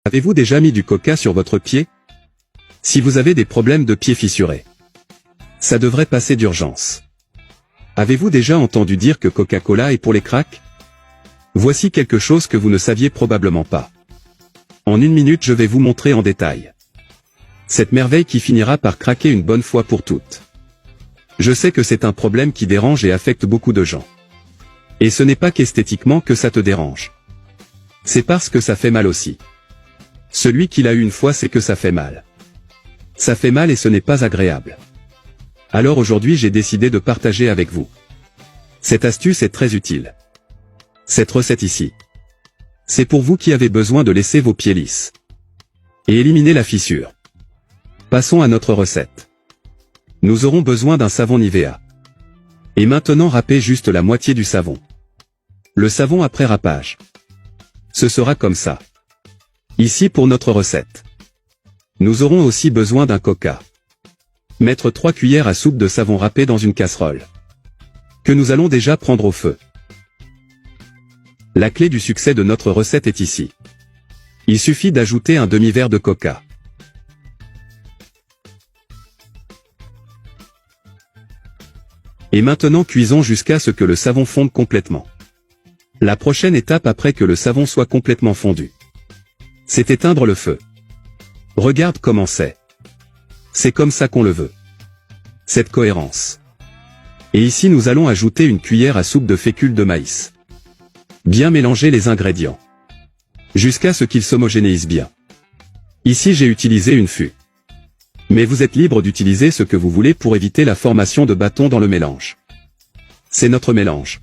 Avez-vous déjà mis du coca sur votre pied? Si vous avez des problèmes de pieds fissurés, ça devrait passer d'urgence. Avez-vous déjà entendu dire que Coca-Cola est pour les cracks? Voici quelque chose que vous ne saviez probablement pas. En 1 minute je vais vous montrer en détail cette merveille qui finira par craquer une bonne fois pour toutes. Je sais que c'est un problème qui dérange et affecte beaucoup de gens. Et ce n'est pas qu'esthétiquement que ça te dérange. C'est parce que ça fait mal aussi. Celui qui l'a eu une fois sait que ça fait mal. Ça fait mal et ce n'est pas agréable. Alors aujourd'hui j'ai décidé de partager avec vous. Cette astuce est très utile. Cette recette ici, c'est pour vous qui avez besoin de laisser vos pieds lisses et éliminer la fissure. Passons à notre recette. Nous aurons besoin d'un savon Nivea. Et maintenant râpez juste la moitié du savon. Le savon après râpage. Ce sera comme ça. Ici pour notre recette. Nous aurons aussi besoin d'un coca. Mettre 3 cuillères à soupe de savon râpé dans une casserole, que nous allons déjà prendre au feu. La clé du succès de notre recette est ici. Il suffit d'ajouter un demi-verre de coca. Et maintenant cuisons jusqu'à ce que le savon fonde complètement. La prochaine étape après que le savon soit complètement fondu, c'est éteindre le feu. Regarde comment c'est. C'est comme ça qu'on le veut. Cette cohérence. Et ici nous allons ajouter une cuillère à soupe de fécule de maïs. Bien mélanger les ingrédients, jusqu'à ce qu'ils s'homogénéisent bien. Ici j'ai utilisé une fût. Mais vous êtes libre d'utiliser ce que vous voulez pour éviter la formation de bâtons dans le mélange. C'est notre mélange.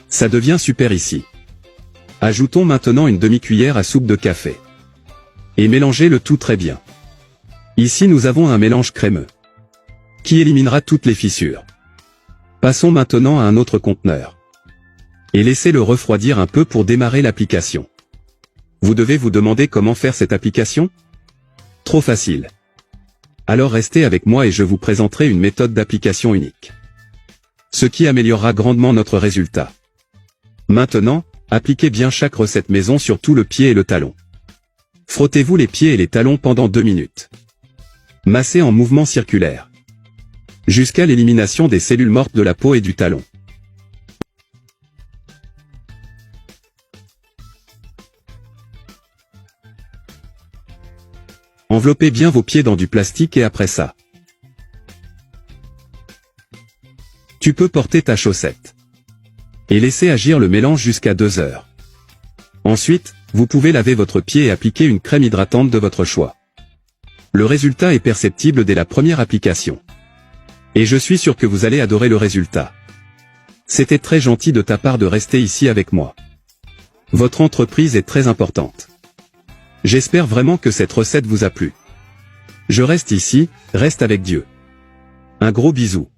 Ça devient super ici. Ajoutons maintenant une demi-cuillère à soupe de café. Et mélangez le tout très bien. Ici nous avons un mélange crémeux, qui éliminera toutes les fissures. Passons maintenant à un autre conteneur. Et laissez-le refroidir un peu pour démarrer l'application. Vous devez vous demander comment faire cette application? Trop facile. Alors restez avec moi et je vous présenterai une méthode d'application unique, ce qui améliorera grandement notre résultat. Maintenant, appliquez bien chaque recette maison sur tout le pied et le talon. Frottez-vous les pieds et les talons pendant 2 minutes. Massez en mouvement circulaire, jusqu'à l'élimination des cellules mortes de la peau et du talon. Enveloppez bien vos pieds dans du plastique et après ça, tu peux porter ta chaussette et laisser agir le mélange jusqu'à 2 heures. Ensuite, vous pouvez laver votre pied et appliquer une crème hydratante de votre choix. Le résultat est perceptible dès la première application. Et je suis sûr que vous allez adorer le résultat. C'était très gentil de ta part de rester ici avec moi. Votre entreprise est très importante. J'espère vraiment que cette recette vous a plu. Je reste ici, reste avec Dieu. Un gros bisou.